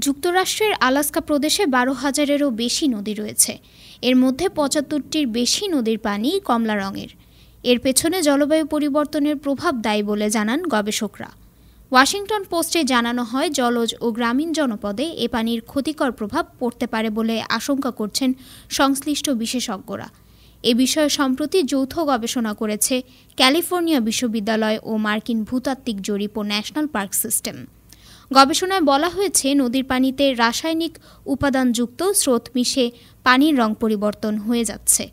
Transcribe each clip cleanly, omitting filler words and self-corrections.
যুক্তরাষ্ট্রের আলাস্কা প্রদেশে ১২,০০০-এরও বেশি নদী রয়েছে। এর মধ্যে ৭৫টির বেশি নদীর পানি কমলা রঙের। এর পেছনে জলবায়ু পরিবর্তনের প্রভাব দায়ী বলে জানান গবেষকরা। ওয়াশিংটন পোস্টে জানানো হয়, জলজ ও গ্রামীণ জনপদে এ পানির ক্ষতিকর প্রভাব পড়তে পারে বলে আশঙ্কা করছেন সংশ্লিষ্ট বিশেষজ্ঞরা। এ বিষয়ে সম্প্রতি যৌথ গবেষণা করেছে ক্যালিফোর্নিয়া বিশ্ববিদ্যালয় ও মার্কিন ভূতাত্ত্বিক জরিপ ও ন্যাশনাল পার্ক সিস্টেম। গবেষণায় বলা হয়েছে, নদীর পানিতে রাসায়নিক উপাদানযুক্ত স্রোত মিশে পানির রং পরিবর্তন হয়ে যাচ্ছে।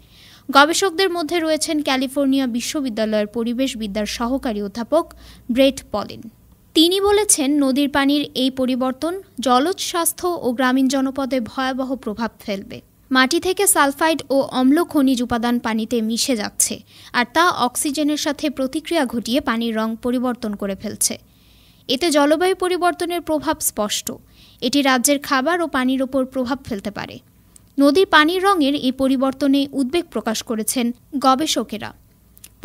গবেষকদের মধ্যে রয়েছেন ক্যালিফোর্নিয়া বিশ্ববিদ্যালয়ের পরিবেশবিদ্যার সহকারী অধ্যাপক ব্রেট পলিন। তিনি বলেছেন, নদীর পানির এই পরিবর্তন জলজ স্বাস্থ্য ও গ্রামীণ জনপদে ভয়াবহ প্রভাব ফেলবে। মাটি থেকে সালফাইড ও অম্ল খনিজ উপাদান পানিতে মিশে যাচ্ছে, আর তা অক্সিজেনের সাথে প্রতিক্রিয়া ঘটিয়ে পানির রং পরিবর্তন করে ফেলছে। এতে জলবায়ু পরিবর্তনের প্রভাব স্পষ্ট। এটি রাজ্যের খাবার ও পানির ওপর প্রভাব ফেলতে পারে। নদীর পানির রঙের এই পরিবর্তনে উদ্বেগ প্রকাশ করেছেন গবেষকেরা।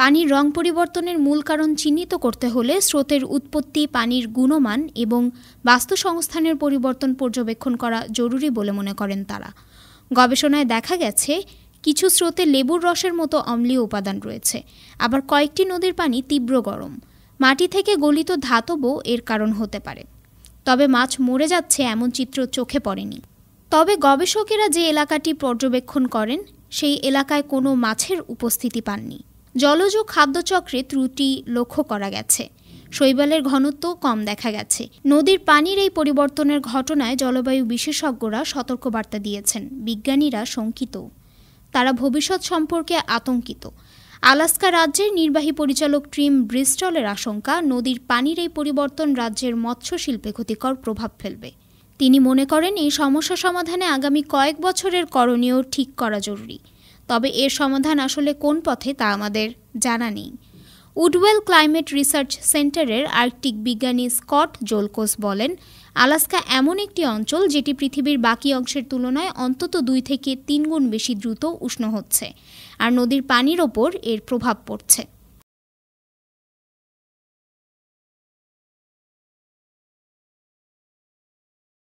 পানির রং পরিবর্তনের মূল কারণ চিহ্নিত করতে হলে স্রোতের উৎপত্তি, পানির গুণমান এবং বাস্তুসংস্থানের পরিবর্তন পর্যবেক্ষণ করা জরুরি বলে মনে করেন তারা। গবেষণায় দেখা গেছে, কিছু স্রোতে লেবুর রসের মতো অম্লীয় উপাদান রয়েছে, আবার কয়েকটি নদীর পানি তীব্র গরম। মাটি থেকে গলিত ধাতবও এর কারণ হতে পারে। তবে মাছ মরে যাচ্ছে এমন চিত্র চোখে পড়েনি। তবে গবেষকেরা যে এলাকাটি পর্যবেক্ষণ করেন, সেই এলাকায় কোনো মাছের উপস্থিতি পাননি। জলজ খাদ্যচক্রে ত্রুটি লক্ষ্য করা গেছে। শৈবালের ঘনত্ব কম দেখা গেছে। নদীর পানির এই পরিবর্তনের ঘটনায় জলবায়ু বিশেষজ্ঞরা সতর্কবার্তা দিয়েছেন। বিজ্ঞানীরা শঙ্কিত। তারা ভবিষ্যৎ সম্পর্কে আতঙ্কিত। আলাস্কা রাজ্যের নির্বাহী পরিচালক ট্রিম ব্রিস্টলের আশঙ্কা, নদীর পানির এই পরিবর্তন রাজ্যের মৎস্য শিল্পে ক্ষতিকর প্রভাব ফেলবে। তিনি মনে করেন, এই সমস্যা সমাধানে আগামী কয়েক বছরের করণীয় ঠিক করা জরুরি। তবে এর সমাধান আসলে কোন পথে তা আমাদের জানা নেই। উডওয়েল ক্লাইমেট রিসার্চ সেন্টারের আর্কটিক বিজ্ঞানী স্কট জোলকোস বলেন, আলাস্কা এমন একটি অঞ্চল যেটি পৃথিবীর বাকি অংশের তুলনায় অন্তত 2 থেকে 3 গুণ বেশি দ্রুত উষ্ণ হচ্ছে, আর নদীর পানির ওপর এর প্রভাব পড়ছে।